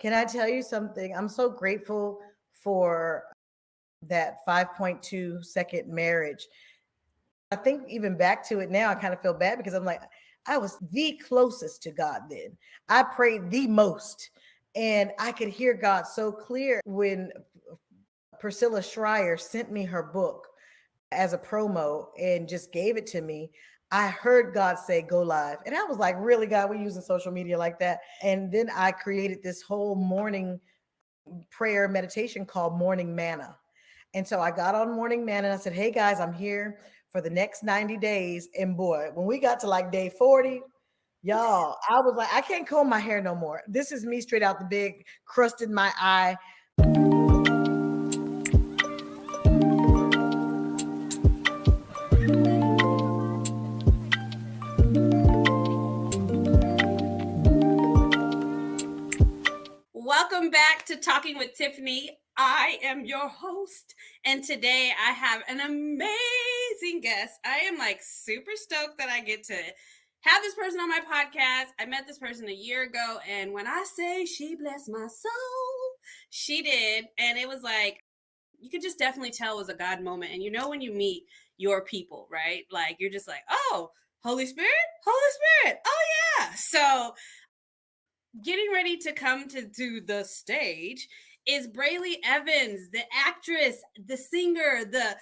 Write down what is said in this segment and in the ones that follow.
Can I tell you something? I'm so grateful for that 5.2 second marriage. I think even back to it now, I kind of feel bad because I'm like, I was the closest to God then. I prayed the most. And I could hear God so clear when Priscilla Schreier sent me her book as a promo and just gave it to me. I heard God say, go live. And I was like, really, God, we're using social media like that. And then I created this whole morning prayer meditation called Morning Manna. And so I got on Morning Manna and I said, hey guys, I'm here for the next 90 days. And boy, when we got to like day 40, y'all, I was like, I can't comb my hair no more. This is me straight out the big crust in my eye. Welcome back to Talking with Tiffany. I am your host, and today I have an amazing guest. I am like super stoked that I get to have this person on my podcast. I met this person a year ago, and when I say she blessed my soul, she did. And it was like, you could just definitely tell it was a God moment. And you know, when you meet your people, right? Like, you're just like, oh, Holy Spirit, oh yeah. So getting ready to come to the stage is Brely Evans, the actress, the singer, the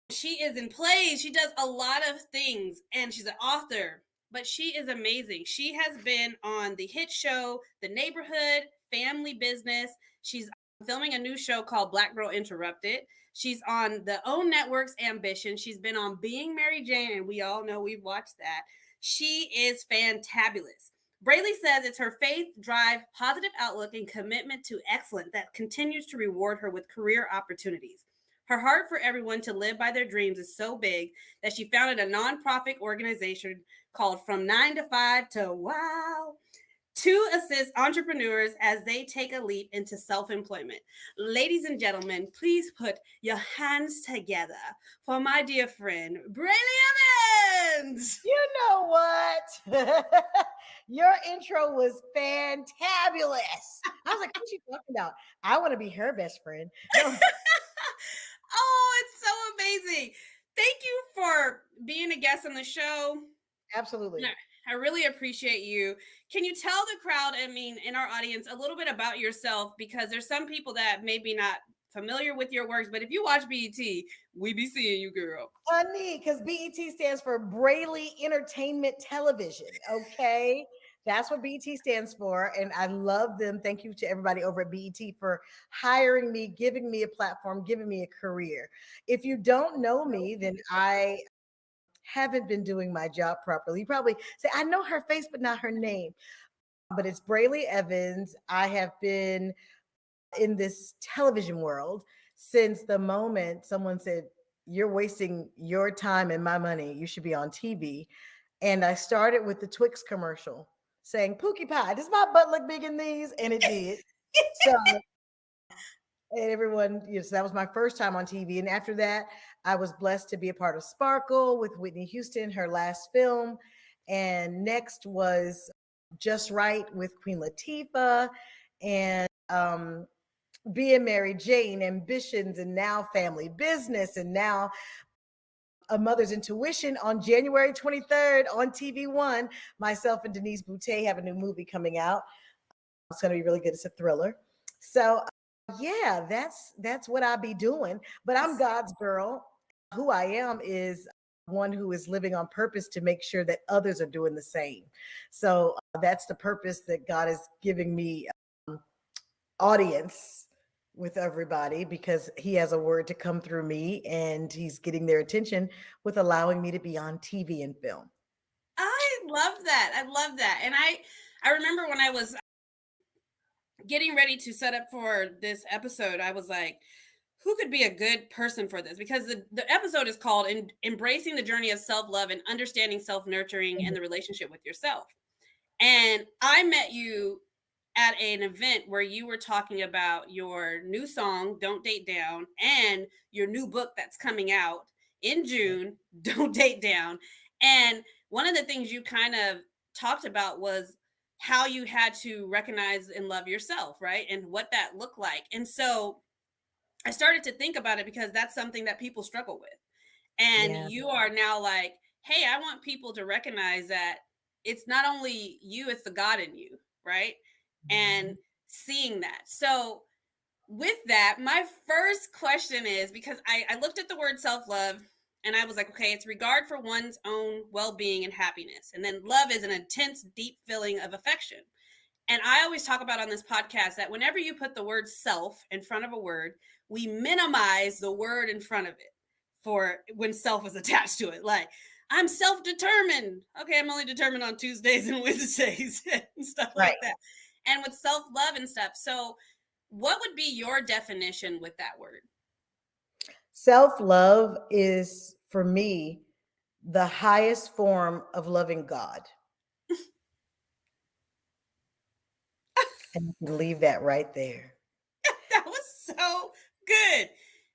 she is in plays. She does a lot of things, and she's an author, but she is amazing. She has been on the hit show The Neighborhood, Family Business. She's filming a new show called Black Girl Interrupted. She's on the OWN Network's Ambition. She's been on Being Mary Jane, and we all know we've watched that. She is fantabulous. Brely says it's her faith, drive, positive outlook, and commitment to excellence that continues to reward her with career opportunities. Her heart for everyone to live by their dreams is so big that she founded a nonprofit organization called From 9 to 5 to Wow to assist entrepreneurs as they take a leap into self-employment. Ladies and gentlemen, please put your hands together for my dear friend, Brely Evans. You know what? Your intro was fantabulous. I was like, what's she talking about? I want to be her best friend. No, Oh, it's so amazing. Thank you for being a guest on the show. absolutely. I really appreciate you. Can you tell the crowd, in our audience, a little bit about yourself? Because there's some people that may be not familiar with your works, but if you watch BET, we be seeing you, girl. Honey, because BET stands for Braley Entertainment Television. Okay. That's what BET stands for. And I love them. Thank you to everybody over at BET for hiring me, giving me a platform, giving me a career. If you don't know me, then I haven't been doing my job properly. You probably say, I know her face, but not her name. But it's Brely Evans. I have been in this television world since the moment someone said, you're wasting your time and my money. You should be on TV. And I started with the Twix commercial saying, Pookie Pie, does my butt look big in these? And it did. So, and everyone, so that was my first time on TV. And after that, I was blessed to be a part of Sparkle with Whitney Houston, her last film. And next was Just Right with Queen Latifah. And being Mary Jane, Ambitions, and now Family Business, and now A Mother's Intuition on January 23rd on TV1. Myself and Denise Boutte have a new movie coming out. It's going to be really good. It's a thriller. So yeah, that's what I be doing. But I'm God's girl. Who I am is one who is living on purpose to make sure that others are doing the same. So that's the purpose that God is giving me audience with everybody because he has a word to come through me and he's getting their attention with allowing me to be on TV and film. I love that. I love that. And I remember when I was getting ready to set up for this episode, I was like, who could be a good person for this? Because the episode is called Embracing the Journey of Self-Love and Understanding Self-Nurturing and the Relationship with Yourself. And I met you at an event where you were talking about your new song, Don't Date Down, and your new book that's coming out in June, Don't Date Down. And one of the things you kind of talked about was how you had to recognize and love yourself, right? And what that looked like. And so I started to think about it because that's something that people struggle with. And Yeah. you are now like, hey, I want people to recognize that it's not only you, it's the God in you, right? And Mhm. seeing that. So, with that, my first question is because I looked at the word self love and I was like, okay, it's regard for one's own well being and happiness. And then love is an intense, deep feeling of affection. And I always talk about on this podcast that whenever you put the word self in front of a word, we minimize the word in front of it for when self is attached to it. Like, I'm self determined. Okay, I'm only determined on Tuesdays and Wednesdays and stuff Right. like that. And with self love and stuff. So, what would be your definition with that word? Self love is for me the highest form of loving God. And you can leave that right there. That was so good.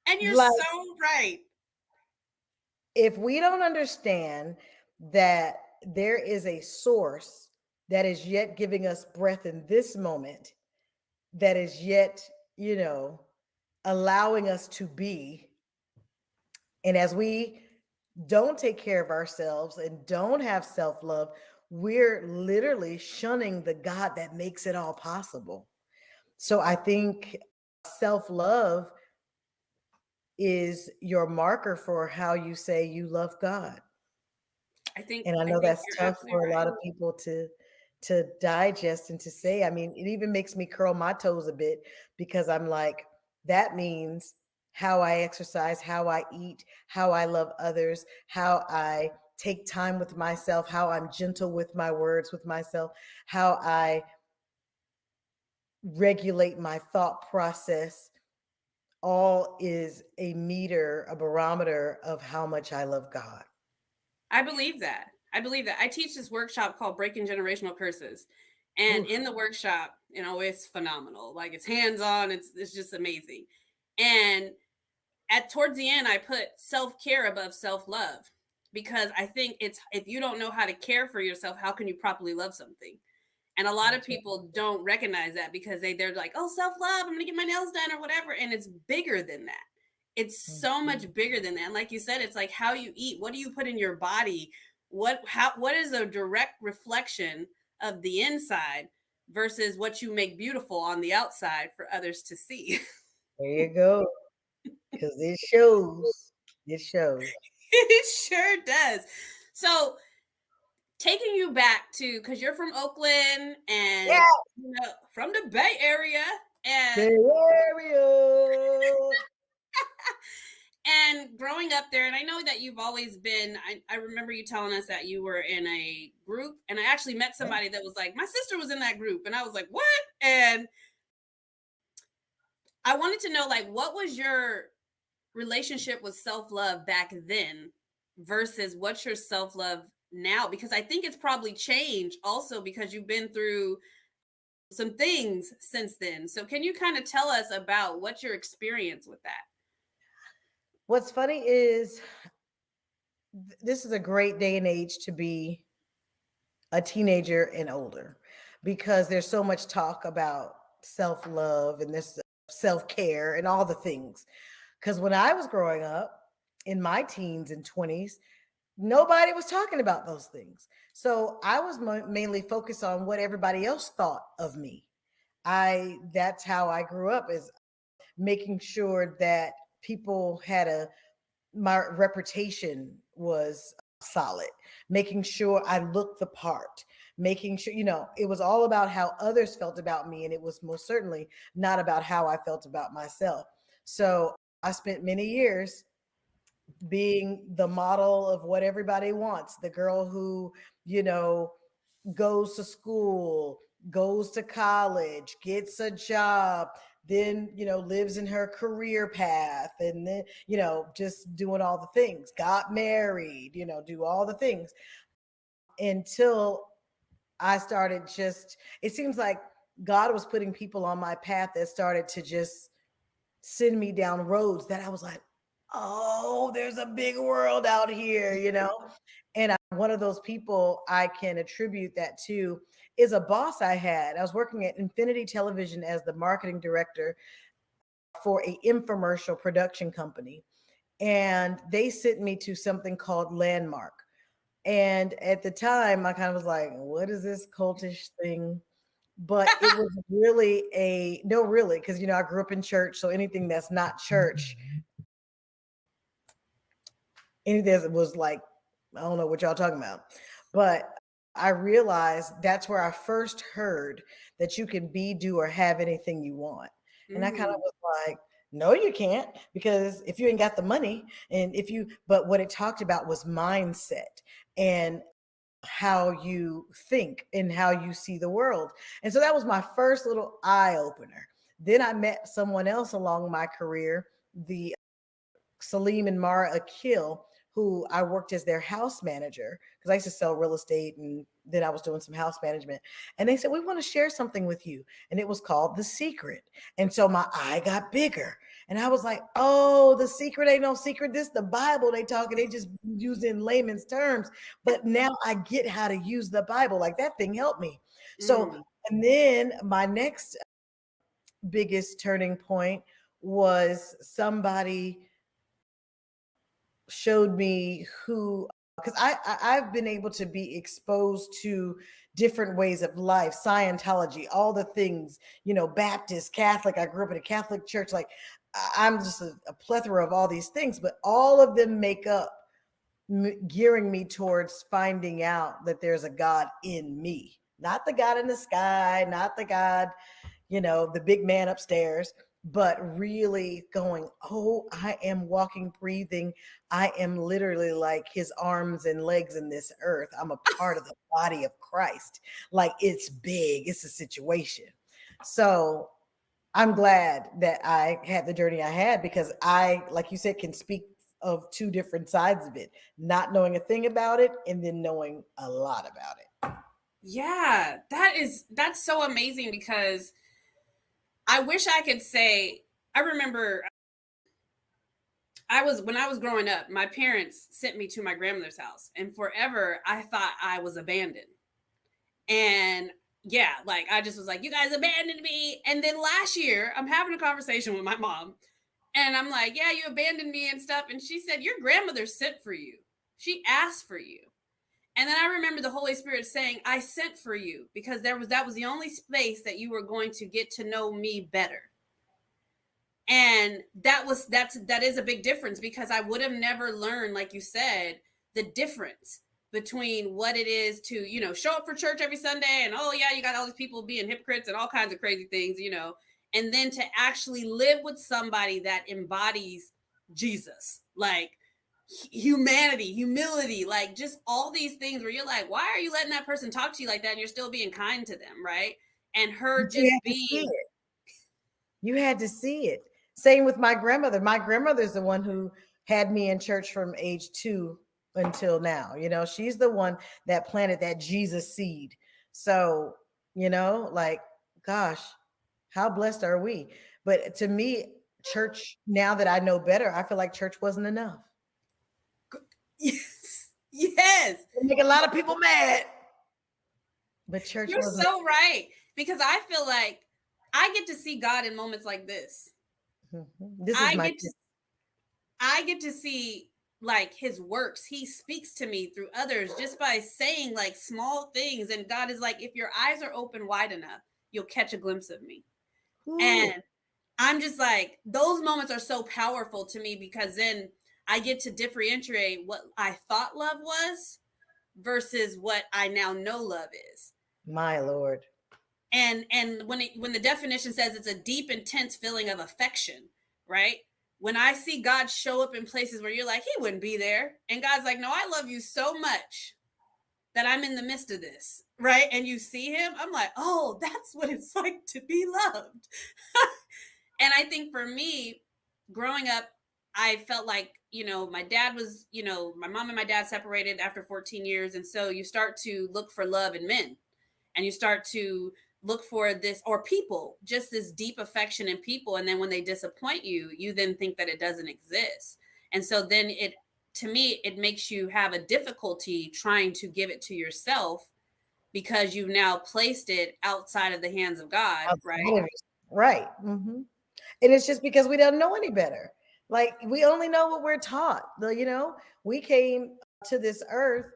And you're Like, so right. if we don't understand that there is a source that is yet giving us breath in this moment, that is yet, you know, allowing us to be, and as we don't take care of ourselves and don't have self love, we're literally shunning the God that makes it all possible. So I think self love is your marker for how you say you love God. And I I know think that's you're tough absolutely for a right. lot of people to digest and to say. I mean, it even makes me curl my toes a bit because I'm like, that means how I exercise, how I eat, how I love others, how I take time with myself, how I'm gentle with my words with myself, how I regulate my thought process, all is a meter, a barometer of how much I love God. I believe that. I believe that. I teach this workshop called Breaking Generational Curses. And Oof. in the workshop, it's phenomenal. Like it's hands-on, it's just amazing. And at towards the end, I put self-care above self-love because I think it's if you don't know how to care for yourself, how can you properly love something? And a lot of That's right. people don't recognize that because they're like, oh, self-love, I'm gonna get my nails done or whatever. And it's bigger than that. It's so Mhm. much bigger than that. And like you said, it's like how you eat, what do you put in your body? What is a direct reflection of the inside versus what you make beautiful on the outside for others to see? There you go. Because it shows. It shows. It sure does. So taking you back to because you're from Oakland Yeah, and from the Bay Area Bay and Area. growing up there, and I know that you've always been, I remember you telling us that you were in a group, and I actually met Yeah. somebody that was like, my sister was in that group, and I was like, what? And I wanted to know, like, what was your relationship with self-love back then versus what's your self-love now? Because I think it's probably changed also because you've been through some things since then. So can you kind of tell us about what your experience with that? What's funny is this is a great day and age to be a teenager and older because there's so much talk about self love and this self care and all the things. Because when I was growing up in my teens and 20s, nobody was talking about those things. So I was mainly focused on what everybody else thought of me. That's how I grew up, is making sure that people had a my reputation was solid, making sure I looked the part, making sure, it was all about how others felt about me. And it was most certainly not about how I felt about myself. So I spent many years being the model of what everybody wants, the girl who, you know, goes to school, goes to college, gets a job, then, lives in her career path, and then, just doing all the things, got married, do all the things until I started it seems like God was putting people on my path that started to just send me down roads that I was like, oh, there's a big world out here, and I one of those people I can attribute that to is a boss I had. I was working at Infinity Television as the marketing director for a infomercial production company. And they sent me to something called Landmark. And at the time, I kind of was like, what is this cultish thing? But it was really a no, really, because I grew up in church. So anything that's not church, anything that was like, I don't know what y'all talking about. But I realized that's where I first heard that you can be, do, or have anything you want. And I kind of Mm, was like, no, you can't, because if you ain't got the money, but what it talked about was mindset and how you think and how you see the world. And so that was my first little eye opener. Then I met someone else along my career, the Salim and Mara Akil, who I worked as their house manager because I used to sell real estate and then I was doing some house management. And they said, we want to share something with you. And it was called The Secret. And so my eye got bigger. And I was like, oh, the secret ain't no secret. This the Bible they talking. They just use it in layman's terms. But now I get how to use the Bible. Like that thing helped me. So, mm, and then my next biggest turning point was somebody showed me who, because I've been able to be exposed to different ways of life, Scientology, all the things, Baptist, Catholic. I grew up in a Catholic church. Like I'm just a plethora of all these things, but all of them make up gearing me towards finding out that there's a God in me, not the God in the sky, not the God, the big man upstairs, but really going, oh, I am walking, breathing. I am literally like his arms and legs in this earth. I'm a part of the body of Christ. Like it's big, it's a situation. So I'm glad that I had the journey I had because I, like you said, can speak of two different sides of it, not knowing a thing about it and then knowing a lot about it. yeah, that's so amazing because I wish I could say I remember when I was growing up, my parents sent me to my grandmother's house, and forever I thought I was abandoned. And yeah, like I just was like, you guys abandoned me. And then last year, I'm having a conversation with my mom, and I'm like, yeah, you abandoned me and stuff. And she said, your grandmother sent for you. She asked for you. And then I remember the Holy Spirit saying, I sent for you because that was the only space that you were going to get to know me better. And that is a big difference because I would have never learned, like you said, the difference between what it is to show up for church every Sunday and, oh yeah, you got all these people being hypocrites and all kinds of crazy things, and then to actually live with somebody that embodies Jesus, like humanity, humility, like just all these things where you're like, why are you letting that person talk to you like that and you're still being kind to them, right? And her But you just had to see being it. You had to see it. Same with my grandmother. My grandmother's the one who had me in church from age 2 until now. She's the one that planted that Jesus seed. So, like, gosh, how blessed are we? But to me, church, now that I know better, I feel like church wasn't enough. yes, yes. It make a lot of people mad, but church You're wasn't. so right. Because I feel like I get to see God in moments like this. This is I my get to I get to see like his works. He speaks to me through others just by saying like small things. And God is like, if your eyes are open wide enough, you'll catch a glimpse of me. Ooh, And I'm just like, those moments are so powerful to me because then I get to differentiate what I thought love was versus what I now know love is. my Lord. And when the definition says it's a deep intense feeling of affection, right? When I see God show up in places where you're like, he wouldn't be there, and God's like, no, I love you so much that I'm in the midst of this, right? And you see him, I'm like, oh, that's what it's like to be loved. And I think for me, growing up, I felt like, my dad was, my mom and my dad separated after 14 years. And so you start to look for love in men, and you start to look for this, or people, just this deep affection in people. And then when they disappoint you, you then think that it doesn't exist. And so then to me, it makes you have a difficulty trying to give it to yourself because you've now placed it outside of the hands of God, outside right? of it. Right. And it's just because we don't know any better. Like we only know what we're taught. We came to this earth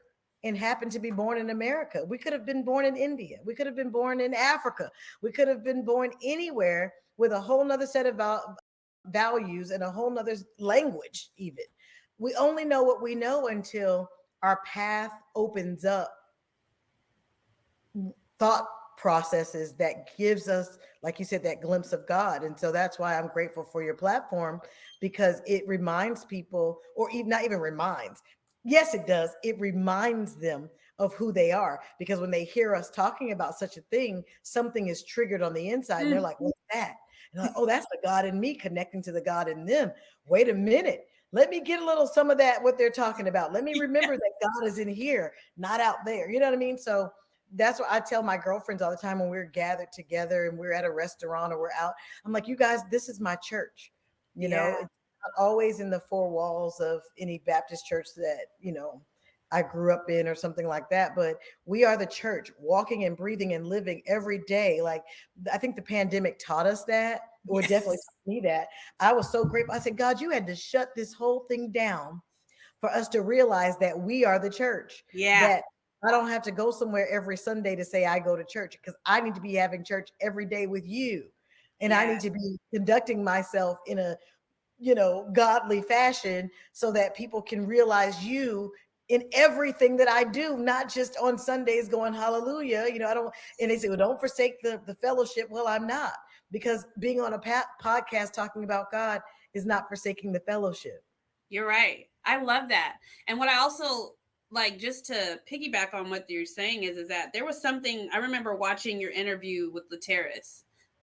and happened to be born in America. We could have been born in India. We could have been born in Africa. We could have been born anywhere with a whole nother set of values and a whole nother language, even. We only know what we know until our path opens up thought processes that gives us, like you said, that glimpse of God. And so that's why I'm grateful for your platform, because it reminds people, or even not even reminds, yes it does, it reminds them of who they are, because when they hear us talking about such a thing, something is triggered on the inside and they're Mm, like, what's that? And they're like, oh, that's the God in me connecting to the God in them. Wait a minute, let me get a little some of that, what they're talking about. Let me remember that God is in here, not out there. You know what I mean? So that's what I tell my girlfriends all the time when we're gathered together and we're at a restaurant or we're out. I'm like, you guys, this is my church. yeah. It's not always in the four walls of any Baptist church that, I grew up in or something like that. But we are the church, walking and breathing and living every day. Like, I think the pandemic taught us that, or definitely Yes. taught me that. I was so grateful. I said, God, you had to shut this whole thing down for us to realize that we are the church, Yeah. that I don't have to go somewhere every Sunday to say I go to church, because I need to be having church every day with you. And I Yeah. need to be conducting myself in a, godly fashion so that people can realize you in everything that I do, not just on Sundays going hallelujah. I don't, and they say, well, don't forsake the fellowship. Well, I'm not, because being on a podcast talking about God is not forsaking the fellowship. You're right. I love that. And what I also like, just to piggyback on what you're saying, is that there was something I remember watching your interview with Lateris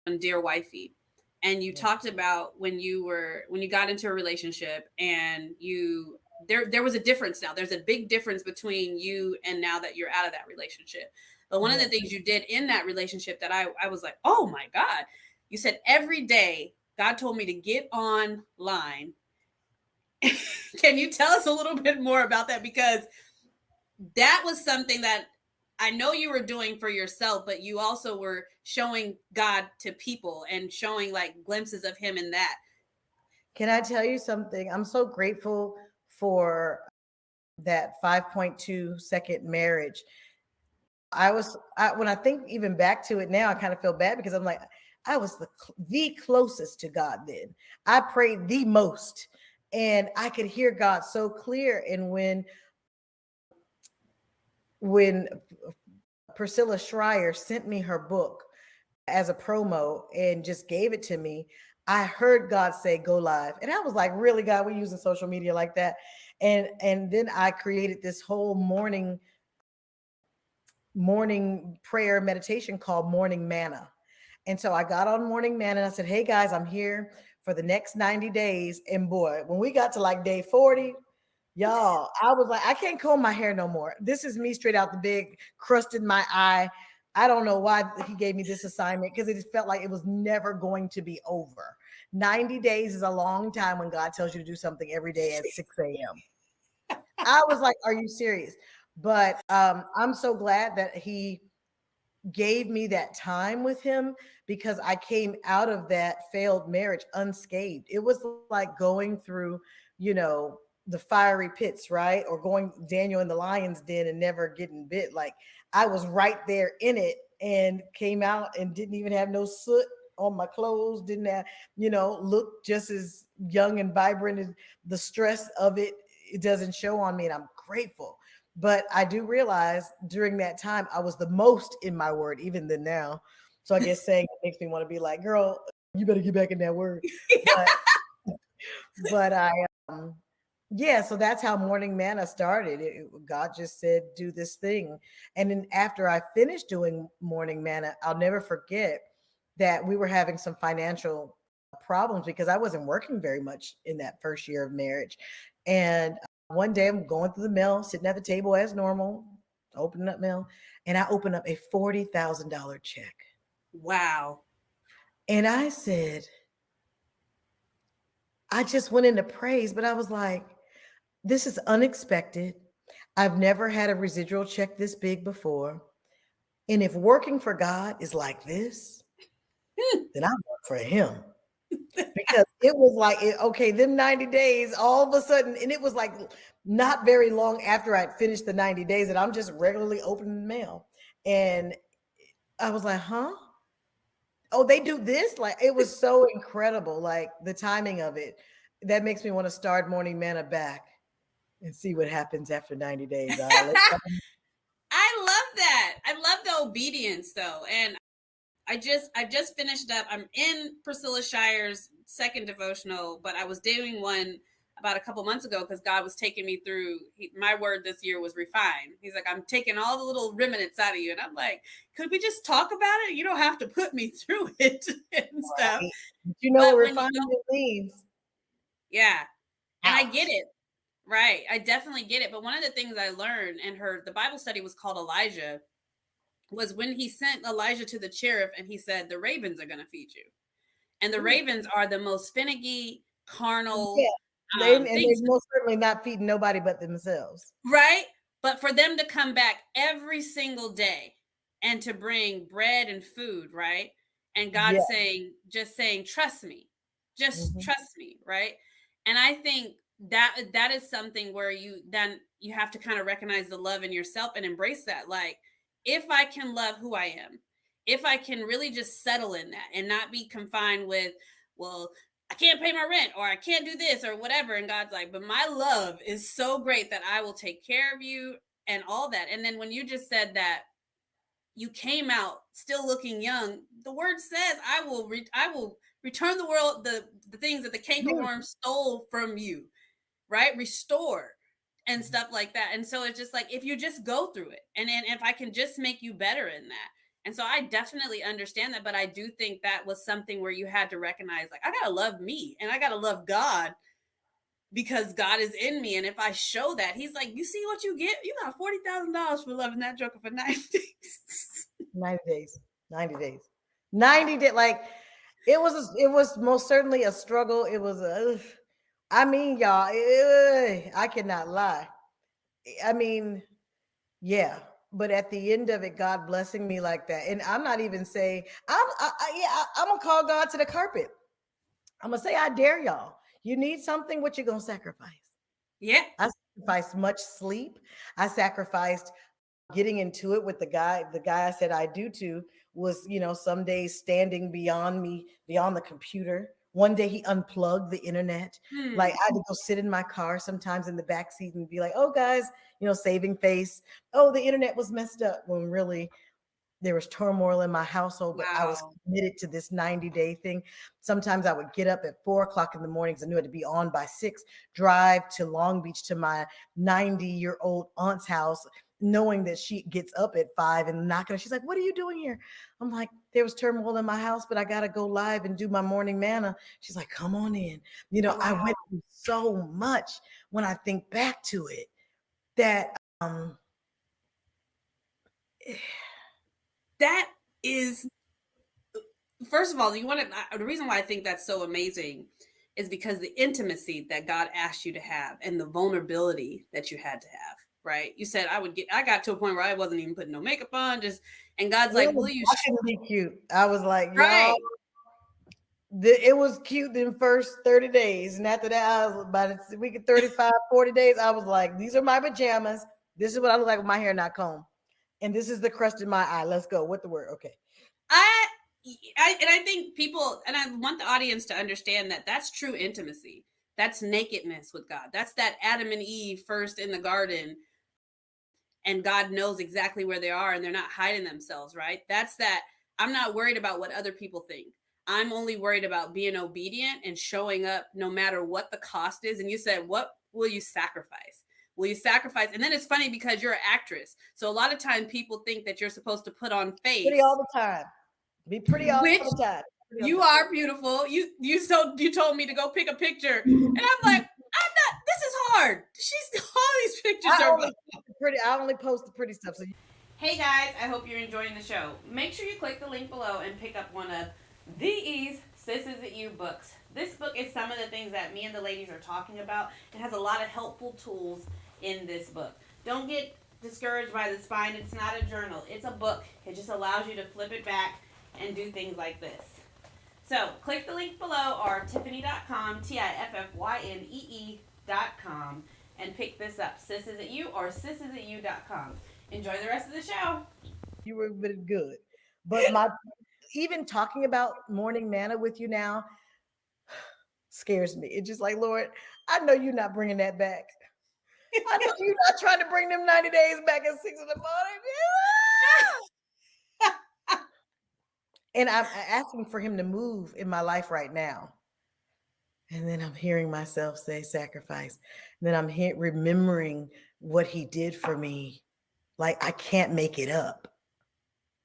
on Dear Wifey. And you talked about when you got into a relationship and there was a difference now. There's a big difference between you and now that you're out of that relationship. But one of the Yes. things you did in that relationship that I was like, oh my God, you said every day God told me to get online. Can you tell us a little bit more about that? Because that was something that I know you were doing for yourself, but you also were showing God to people and showing like glimpses of Him in that. Can I tell you something? I'm so grateful for that 5.2 second marriage. When I think even back to it now, I kind of feel bad, because I'm like, I was the closest to God then. I prayed the most, and I could hear God so clear. And when Priscilla Schreier sent me her book as a promo and just gave it to me, I heard God say go live. And I was like, really, God, we're using social media like that. And then I created this whole morning prayer meditation called Morning Manna. And so I got on Morning Manna and I said, hey guys, I'm here for the next 90 days. And boy, when we got to like day 40, y'all, I was like, I can't comb my hair no more. This is me straight out the big, crust in my eye. I don't know why he gave me this assignment, because it just felt like it was never going to be over. 90 days is a long time when God tells you to do something every day at 6 a.m. I was like, are you serious? But I'm so glad that he gave me that time with him, because I came out of that failed marriage unscathed. It was like going through, the fiery pits, right? Or going Daniel in the lion's den and never getting bit. Like I was right there in it and came out and didn't even have no soot on my clothes, didn't have, look just as young and vibrant. As the stress of it doesn't show on me. And I'm grateful. But I do realize during that time, I was the most in my word, even than now. So I guess saying it makes me want to be like, girl, you better get back in that word. But but um yeah, so that's how Morning Manna started. God just said, do this thing. And then after I finished doing Morning Manna, I'll never forget that we were having some financial problems, because I wasn't working very much in that first year of marriage. And one day I'm going through the mail, sitting at the table as normal, opening up mail, and I open up a $40,000 check. Wow. And I said, I just went into praise, but I was like, This is unexpected. I've never had a residual check this big before. And if working for God is like this, then I work for Him. Because it was like, okay, them 90 days, all of a sudden, and it was like not very long after I'd finished the 90 days that I'm just regularly opening the mail. And I was like, huh? Oh, they do this? Like, it was so incredible, like the timing of it. That makes me want to start Morning Manna back and see what happens after 90 days. I'll let I love that. I love the obedience though. And I just finished up. I'm in Priscilla Shire's second devotional, but I was doing one about a couple months ago because God was taking me through. My word this year was refine. He's like, I'm taking all the little remnants out of you, and I'm like, could we just talk about it? You don't have to put me through it and stuff. right. You know what But when you refinement go, means? yeah, and I get Out. it. Right, I definitely get it. But one of the things I learned in the Bible study was called Elijah, was when he sent Elijah to the cherub and he said, the ravens are going to feed you. And the Ooh. ravens are the most finicky, carnal Yeah. And they're things, most certainly not feeding nobody but themselves. right? But for them to come back every single day and to bring bread and food, right? And God Yeah. saying, just saying, trust me, just Mhm. trust me, right? And I think that is something where you have to kind of recognize the love in yourself and embrace that. Like, if I can love who I am, if I can really just settle in that and not be confined with, well, I can't pay my rent or I can't do this or whatever. And God's like, but my love is so great that I will take care of you and all that. And then when you just said that you came out still looking young, the word says, I will return the world, the things that the You. cankerworm stole from you, right? Restore and stuff like that. And so it's just like, if you just go through it and then if I can just make you better in that. And so I definitely understand that, but I do think that was something where you had to recognize, like, I gotta love me and I gotta love God because God is in me. And if I show that, He's like, you see what you get? You got $40,000 for loving that joker for 90 days. 90 days. 90 days. 90 days. Like it was most certainly a struggle. It was a I mean, y'all, I cannot lie. I mean, yeah. But at the end of it, God blessing me like that. And I'm not even saying I'm gonna call God to the carpet. I'm gonna say, I dare y'all. You need something, what you gonna sacrifice? Yeah. I sacrificed much sleep. I sacrificed getting into it with the guy I said I do to was, some days standing beyond me, beyond the computer. One day he unplugged the internet. Like, Hmm. I had to go sit in my car sometimes in the back seat and be like, oh guys, saving face. Oh, the internet was messed up, when really there was turmoil in my household, but I was Wow. committed to this 90-day thing. Sometimes I would get up at 4 o'clock in the morning because I knew I had to be on by 6, drive to Long Beach to my 90-year-old aunt's house, knowing that she gets up at 5 and knocking. She's like, what are you doing here? I'm like, there was turmoil in my house, but I got to go live and do my morning manna. She's like, come on in. I Wow. went through so much when I think back to it that, That is, first of all, you want to, the reason why I think that's so amazing is because the intimacy that God asked you to have and the vulnerability that you had to have, right? You said, I got to a point where I wasn't even putting no makeup on, just, and God's like, will you, I couldn't be cute. I was like, y'all, right? it was cute in first 30 days. And after that, I was by the week of 35, 40 days, I was like, these are my pajamas. This is what I look like with my hair not combed. And this is the crust in my eye. Let's go. What the word? Okay. I, I think people, and I want the audience to understand that that's true intimacy. That's nakedness with God. That's that Adam and Eve first in the garden, and God knows exactly where they are and they're not hiding themselves, right? That's that. I'm not worried about what other people think. I'm only worried about being obedient and showing up no matter what the cost is. And you said, what will you sacrifice? Will you sacrifice? And then it's funny because you're an actress. So a lot of time people think that you're supposed to put on Pretty all face, the time. Be pretty all which the time. Pretty all you are beautiful. You told me to go pick a picture. And the I'm like, time. I'm not, this is hard. She's all these pictures I are only I only post the pretty stuff. So Hey guys, I hope you're enjoying the show. Make sure you click the link below and pick up one of these Sis Is It You books. This book is some of the things that me and the ladies are talking about. It has a lot of helpful tools in this book. Don't get discouraged by the spine. It's not a journal, it's a book. It just allows you to flip it back and do things like this. So click the link below or tiffany.com, tiffynee.com, and pick this up. Sis Is It You or sisisyou.com. Enjoy the rest of the show. You were good. But my even talking about morning manna with you now scares me. It's just like, Lord, I know you're not bringing that back. I know you're not trying to bring them 90 days back at 6 in the morning. And I'm asking for him to move in my life right now. And then I'm hearing myself say sacrifice. And then I'm remembering what he did for me. Like, I can't make it up.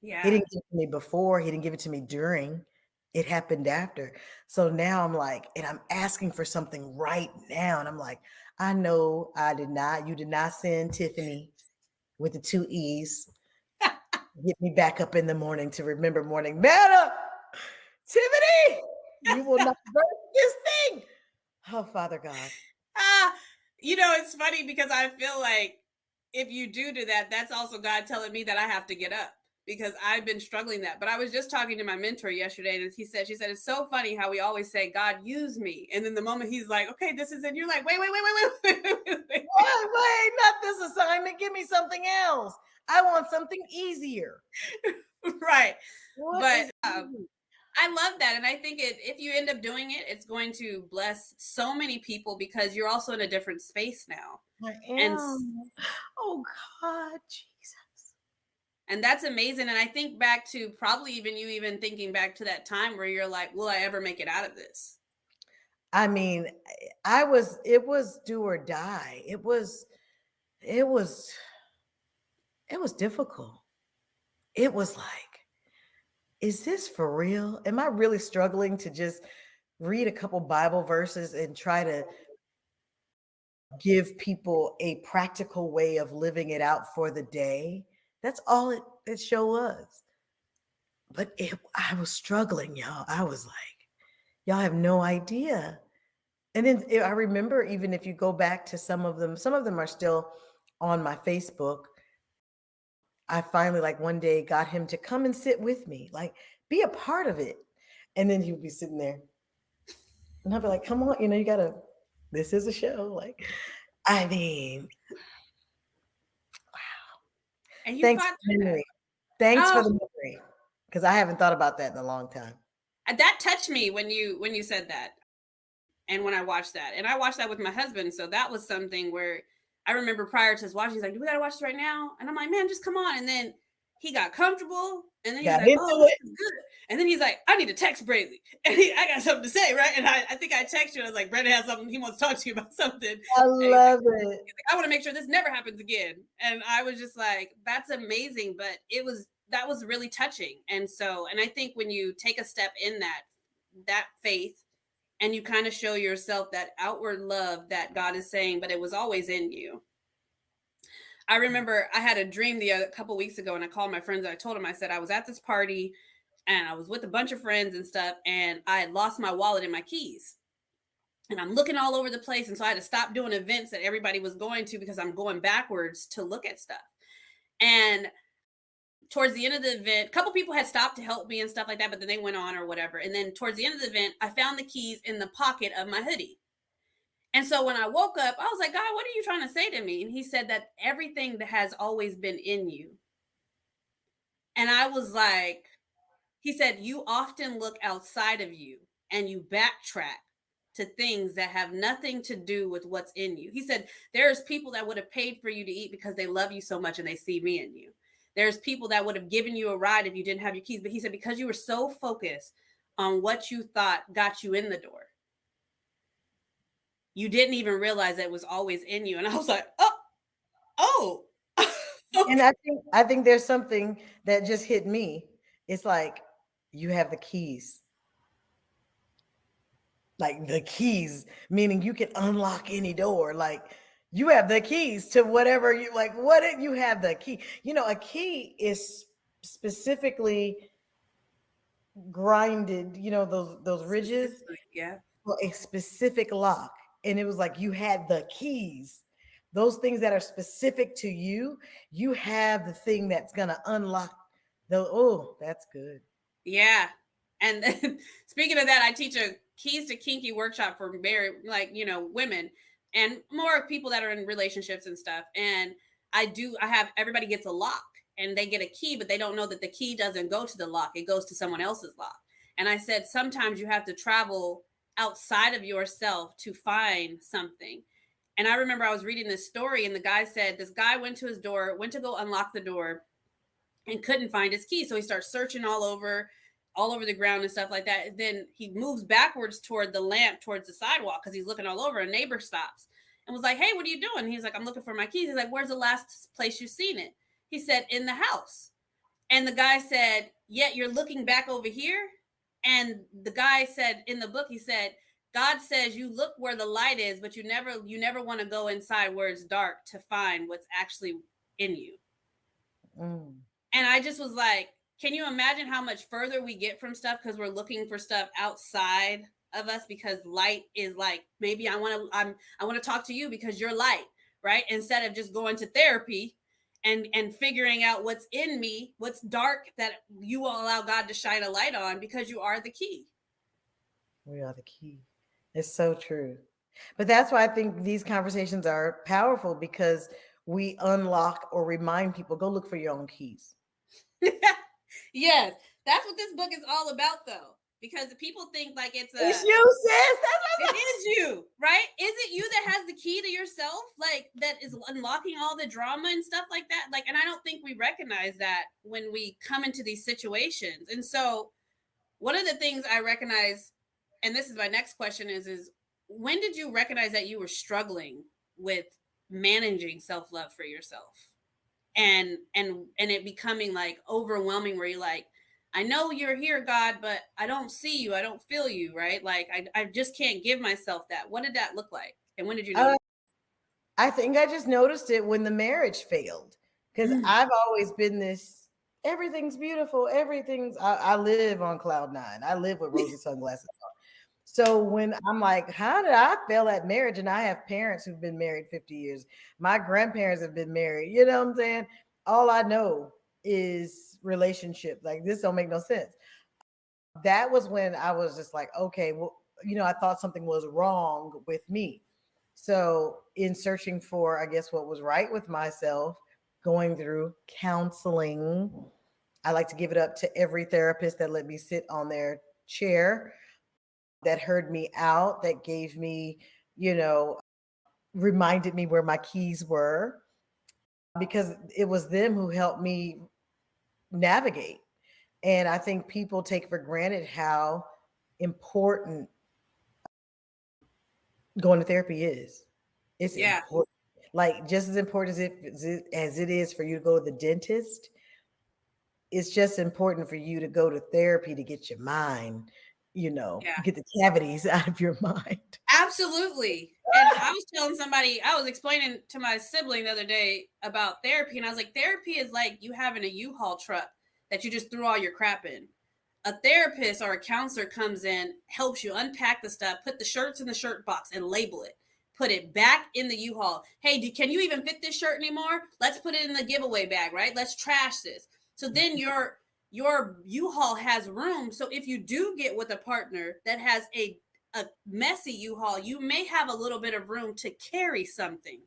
Yeah. He didn't give it to me before. He didn't give it to me during. It happened after. So now I'm like, and I'm asking for something right now. And I'm like, I know you did not send Tiffany with the 2 E's. Get me back up in the morning to remember morning manna. Tiffany, you will not break this thing. Oh, Father God. It's funny because I feel like if you do that, that's also God telling me that I have to get up because I've been struggling that. But I was just talking to my mentor yesterday, and she said, it's so funny how we always say, God, use me. And then the moment he's like, okay, this is it, you're like, wait. Wait, not this assignment. Give me something else. I want something easier. Right. What but I love that. And I think if you end up doing it, it's going to bless so many people because you're also in a different space now. I am. Oh, God, Jesus. And that's amazing. And I think back to probably even thinking back to that time where you're like, will I ever make it out of this? I mean, it was do or die. It was difficult. It was like, is this for real? Am I really struggling to just read a couple Bible verses and try to give people a practical way of living it out for the day? That's all it show was. But I was struggling, y'all. I was like, y'all have no idea. And then I remember, even if you go back to some of them are still on my Facebook. I finally, like, one day got him to come and sit with me, like, be a part of it. And then he would be sitting there. And I'd be like, come on, you gotta, this is a show. Like, I mean, wow. And you Thanks fought for the memory. Thanks for the Oh, memory. Because I haven't thought about that in a long time. that touched me when you said that. And when I watched that. And I watched that with my husband. So that was something where I remember prior to us watching, he's like, do we gotta watch this right now? And I'm like, man, just come on. And then he got comfortable. And then he's Got like, into oh, it. this is good. And then he's like, I need to text Brely. And I got something to say, right? And I think I texted you. I was like, Brandon has something. He wants to talk to you about something. I love it. He's like, I want to make sure this never happens again. And I was just like, that's amazing. But that was really touching. And I think when you take a step in that faith, and you kind of show yourself that outward love that God is saying, but it was always in you. I remember I had a dream a couple weeks ago, and I called my friends and I told them, I said, I was at this party and I was with a bunch of friends and stuff, and I had lost my wallet and my keys. And I'm looking all over the place. And so I had to stop doing events that everybody was going to because I'm going backwards to look at stuff. And towards the end of the event, a couple people had stopped to help me and stuff like that, but then they went on or whatever. And then towards the end of the event, I found the keys in the pocket of my hoodie. And so when I woke up, I was like, God, what are you trying to say to me? And he said that everything that has always been in you. And I was like, he said, you often look outside of you and you backtrack to things that have nothing to do with what's in you. He said, there's people that would have paid for you to eat because they love you so much and they see me in you. There's people that would have given you a ride if you didn't have your keys. But he said, because you were so focused on what you thought got you in the door, you didn't even realize that it was always in you. And I was like, oh. And I think there's something that just hit me. It's like, you have the keys. Like, the keys, meaning you can unlock any door. Like, you have the keys to whatever you like. You have the key. A key is specifically grinded, those ridges Specifically, yeah. for a specific lock. And it was like you had the keys. Those things that are specific to you, you have the thing that's gonna unlock the oh, that's good. Yeah. And then, speaking of that, I teach a keys to kinky workshop for married, like, women and more people that are in relationships and stuff. And I have everybody gets a lock and they get a key, but they don't know that the key doesn't go to the lock. It goes to someone else's lock. And I said, sometimes you have to travel outside of yourself to find something. And I remember I was reading this story and the guy said, this guy went to his door, went to go unlock the door and couldn't find his key. So he starts searching all over the ground and stuff like that. And then he moves backwards toward the lamp, towards the sidewalk, because he's looking all over. A neighbor stops and was like, "Hey, what are you doing?" He's like, "I'm looking for my keys." He's like, "Where's the last place you seen it?" He said, "In the house." And the guy said, "Yet you're looking back over here." And the guy said in the book, he said, God says you look where the light is, but you never want to go inside where it's dark to find what's actually in you. Mm. And I just was like, can you imagine how much further we get from stuff because we're looking for stuff outside of us, because light is like, maybe I want to talk to you because you're light, right? Instead of just going to therapy and figuring out what's in me, what's dark, that you will allow God to shine a light on because you are the key. We are the key. It's so true. But that's why I think these conversations are powerful because we unlock or remind people go look for your own keys. Yes, that's what this book is all about, though, because people think like It's you, sis. it is you, right? Is it you that has the key to yourself, like that is unlocking all the drama and stuff like that? Like, and I don't think we recognize that when we come into these situations. And so, one of the things I recognize, and this is my next question, is when did you recognize that you were struggling with managing self love for yourself? And it becoming like overwhelming, where you're like, I know you're here, God, but I don't see you, I don't feel you, right? Like I just can't give myself that. What did that look like, and when did you Uh, notice? I think I just noticed it when the marriage failed because Mm. I've always been this everything's beautiful, I live on cloud nine. I live with rosy sunglasses on. So when I'm like, how did I fail at marriage? And I have parents who've been married 50 years. My grandparents have been married. You know what I'm saying? All I know is relationship. Like this don't make no sense. That was when I was just like, okay, well, I thought something was wrong with me. So, in searching for, I guess, what was right with myself, going through counseling, I like to give it up to every therapist that let me sit on their chair, that heard me out, that gave me, you know, reminded me where my keys were, because it was them who helped me navigate. And I think people take for granted how important going to therapy is. It's Yeah, important. Like just as important as it is for you to go to the dentist, it's just important for you to go to therapy to get your mind, yeah, get the cavities out of your mind. absolutely. And I was telling somebody, I was explaining to my sibling the other day about therapy, and I was like, therapy is like you having a U-Haul truck that you just threw all your crap in. A therapist or a counselor comes in, helps you unpack the stuff, put the shirts in the shirt box and label it. Put it back in the U-Haul. Hey, can you even fit this shirt anymore? Let's put it in the giveaway bag, right? Let's trash this. So then your U-Haul has room. So if you do get with a partner that has a messy U-Haul, you may have a little bit of room to carry something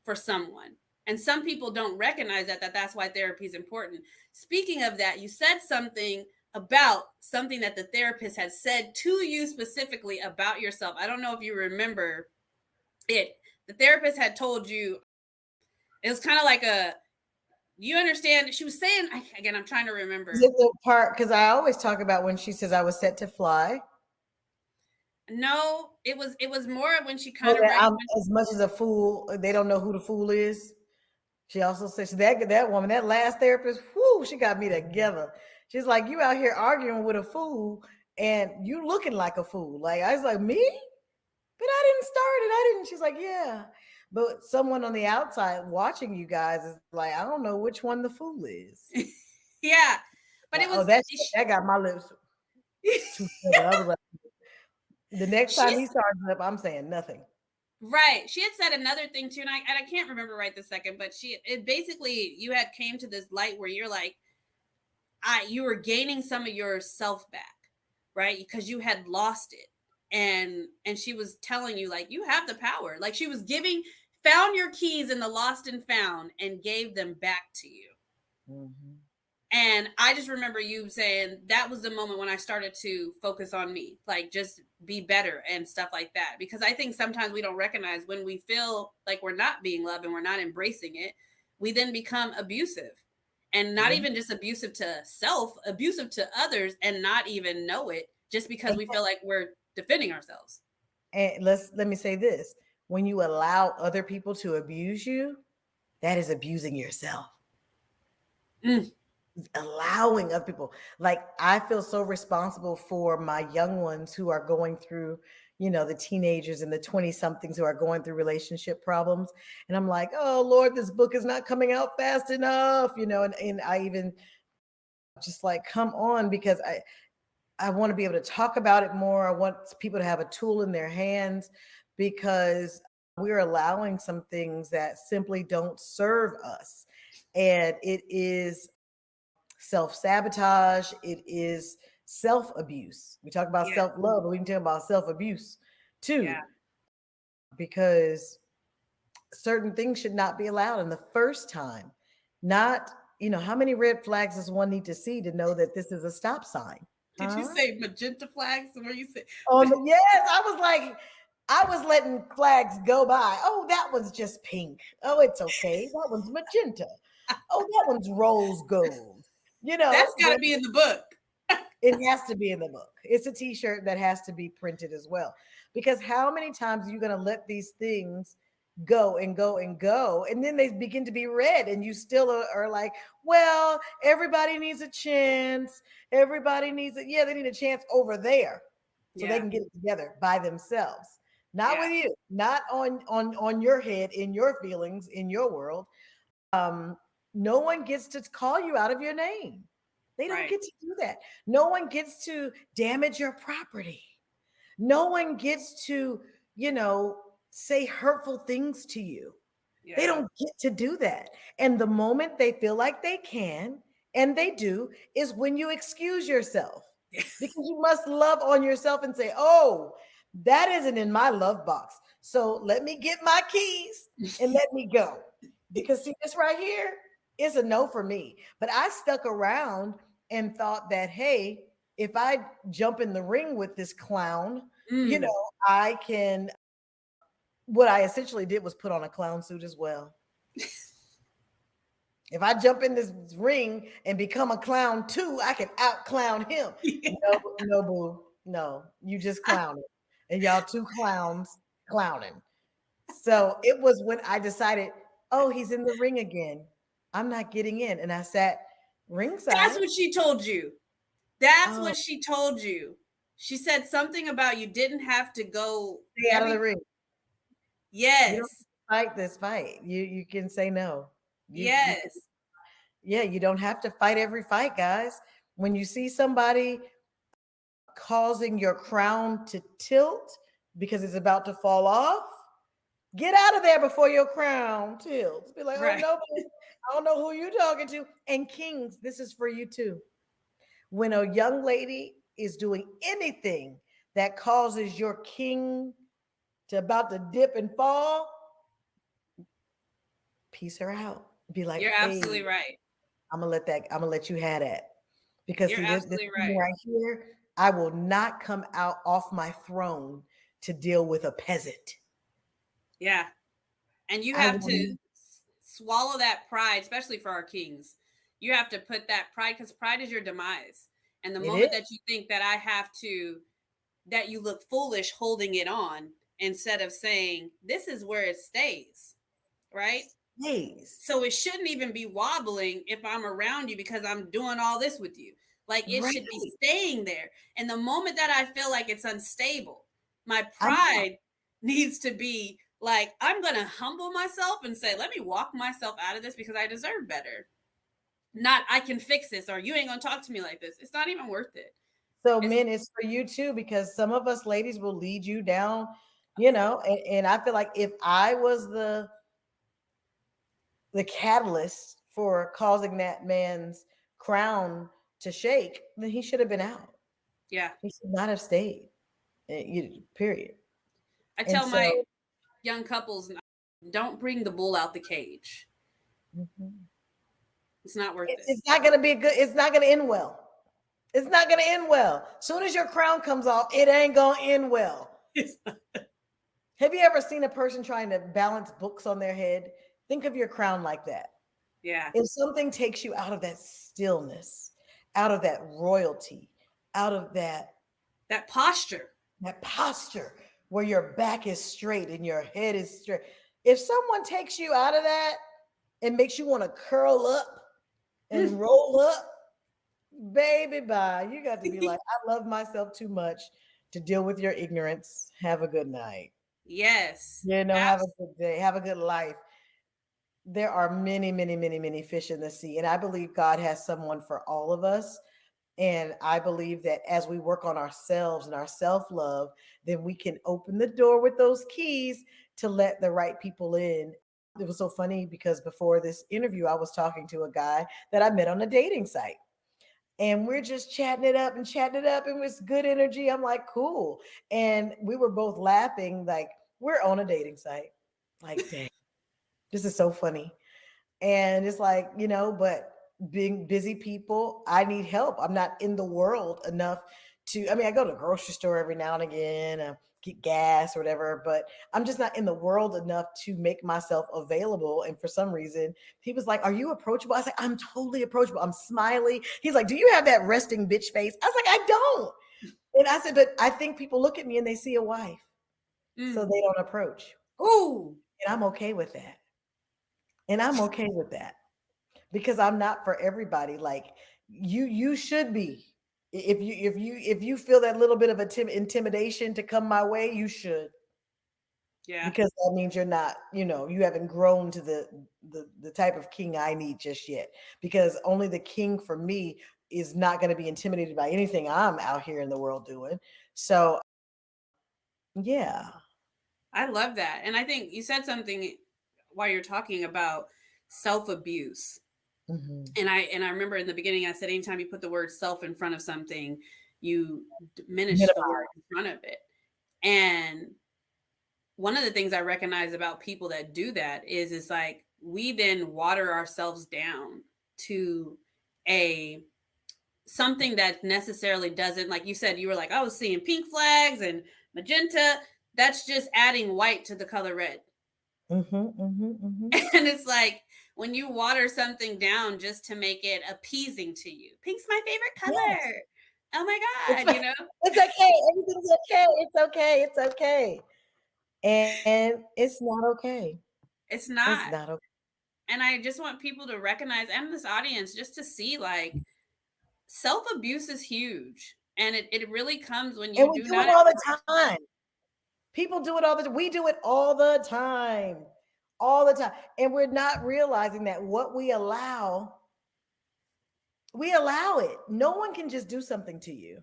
for someone. And some people don't recognize that's why therapy is important. Speaking of that, you said something about something that the therapist has said to you specifically about yourself. I don't know if you remember it. The therapist had told you, it was kind of like a, you understand, she was saying, again, I'm trying to Is remember. it the part because I always talk about when she says I was set to fly? No, it was more of when she Oh, kind of that I'm recognized. as much as a fool. They don't know who the fool is. She also says that woman, that last therapist, whoo, she got me together. She's like, you out here arguing with a fool and you looking like a fool. Like I was like, me? But I didn't start it. I didn't. She's like, yeah. But someone on the outside watching you guys is like, I don't know which one the fool is. Yeah, but it Oh, was, that got my lips. Too stubborn. I was like, the next time She's he starts up, I'm saying nothing. right. She had said another thing too, and I can't remember right this second, but it basically you had came to this light where you're like, you were gaining some of your self back, right? Because you had lost it. And she was telling you like you have the power. Like she was giving found your keys in the lost and found and gave them back to you. Mm-hmm. And I just remember you saying that was the moment when I started to focus on me, like just be better and stuff like that. Because I think sometimes we don't recognize when we feel like we're not being loved and we're not embracing it, we then become abusive. And not Yeah. even just abusive to self, abusive to others and not even know it just because And, we feel like we're defending ourselves. and let me say this: when you allow other people to abuse you, that is abusing yourself. Mm, Allowing other people, like I feel so responsible for my young ones who are going through, the teenagers and the 20 somethings who are going through relationship problems. And I'm like, oh Lord, this book is not coming out fast enough, and I even just like, come on, because I want to be able to talk about it more. I want people to have a tool in their hands, because we're allowing some things that simply don't serve us. And it is self sabotage, it is self abuse. We talk about yeah, self love, but we can talk about self abuse too, yeah. because certain things should not be allowed in the first time. Not, how many red flags does one need to see to know that this is a stop sign? Did you Huh? say magenta flags? Where you say Yes, I was like, I was letting flags go by. Oh, that one's just pink. Oh, it's okay. That one's magenta. Oh, that one's rose gold. that's got But to be in the book? it has to be in the book. It's a t-shirt that has to be printed as well. Because how many times are you going to let these things go and go and go, and then they begin to be read, and you still are like, well, everybody needs a chance. Everybody needs it. Yeah, they need a chance over there so they Yeah, can get it together by themselves. Not yeah, with you, not on your head, in your feelings, in your world. um, no one gets to call you out of your name. They don't right. get to do that. No one gets to damage your property. No one gets to, you know, say hurtful things to you. They Yeah. don't get to do that. And the moment they feel like they can, and they do, is when you excuse yourself, because you must love on yourself and say, oh, that isn't in my love box. So let me get my keys and let me go. Because see, this right here is a no for me. But I stuck around and thought that, hey, if I jump in the ring with this clown, Mm. I can. What I essentially did was put on a clown suit as well. If I jump in this ring and become a clown too, I can out clown him. No, no, boo. No, you just clowning. And y'all two clowns clowning. So it was when I decided, oh, he's in the ring again. I'm not getting in. And I sat That's ringside. what she told you. That's Oh, what she told you. She said something about you didn't have to go stay out of the every. ring. You don't Yes. fight this fight. You can say no. You can, Yes. yeah, you don't have to fight every fight, guys. When you see somebody causing your crown to tilt because it's about to fall off, get out of there before your crown tilts. Be like, oh Right. no, I don't know who you're talking to. And kings, this is for you too. When a young lady is doing anything that causes your king to about to dip and fall, piece her out. Be like, You're hey, absolutely right. I'm gonna let you have that. Because You're see, this absolutely thing right. right here, I will not come out off my throne to deal with a peasant. Yeah. And you I have will. to swallow that pride, especially for our kings. You have to put that pride because pride is your demise. And the It is moment that you think that I have to, that you look foolish holding it on instead of saying, this is where it stays, right? days. So it shouldn't even be wobbling if I'm around you because I'm doing all this with you. Like it Right. should be staying there. And the moment that I feel like it's unstable, my I'm out. pride needs to be like, I'm going to humble myself and say, let me walk myself out of this because I deserve better. Not, I can fix this or you ain't going to talk to me like this. It's not even worth it. So It's men, it's for you too, because some of us ladies will lead you down, you know, and I feel like if I was the catalyst for causing that man's crown to shake, then he should have been out. yeah. He should not have stayed. Period. I And tell my so young couples, don't bring the bull out the cage. mhm. It's not worth it. It's not gonna be good. It's not gonna end well. It's not gonna end well. Soon as your crown comes off, it ain't gonna end well. Have you ever seen a person trying to balance books on their head? Think of your crown like that. Yeah. If something takes you out of that stillness, out of that royalty, out of That posture. that posture where your back is straight and your head is straight. If someone takes you out of that and makes you want to curl up and roll up, baby, bye. You got to be like, I love myself too much to deal with your ignorance. Have a good night. Yes. You know, have a Abs- good day. Have a good life. There are many, many, many, many fish in the sea. And I believe God has someone for all of us. And I believe that as we work on ourselves and our self love, then we can open the door with those keys to let the right people in. It was so funny because before this interview, I was talking to a guy that I met on a dating site. And we're just chatting it up and chatting it up. And it was good energy. I'm like, cool. And we were both laughing, like, we're on a dating site. Like, dang, this is so funny. And it's like, but being busy people, I need help. I'm not in the world enough to, I mean, I go to the grocery store every now and again, get gas or whatever, but I'm just not in the world enough to make myself available. And for some reason, he was like, are you approachable? I was like, I'm totally approachable. I'm smiley. He's like, do you have that resting bitch face? I was like, I don't. And I said, but I think people look at me and they see a wife, so mm. they don't approach. Ooh. And I'm okay with that. And I'm okay with that because I'm not for everybody. Like you should be. If you feel that little bit of a intimidation to come my way, you should, Yeah. because that means you're not, you haven't grown to the type of king I need just yet. Because only the king for me is not going to be intimidated by anything I'm out here in the world doing. So yeah. I love that. And I think you said something while you're talking about self-abuse. Hmm. And I remember in the beginning I said anytime you put the word self in front of something, you diminish the word Minimize. in front of it. And one of the things I recognize about people that do that is like we then water ourselves down to a something that necessarily doesn't, like you said, you were like, I was seeing pink flags and magenta. That's just adding white to the color red. Hmm. Hmm. Hmm. And it's like when you water something down just to make it appeasing to you. Pink's my favorite Yes. color. Oh my It's God, you know? it's okay. Everything's okay. It's okay. It's okay. And it's not okay. It's It's not. not okay. And I just want people to recognize, and this audience, just to see like self abuse is huge. And it really comes when And you we do do it not all the acknowledge. time. People do it all the time. We do it all the time. All the time. And we're not realizing that what we allow it. No one can just do something to you.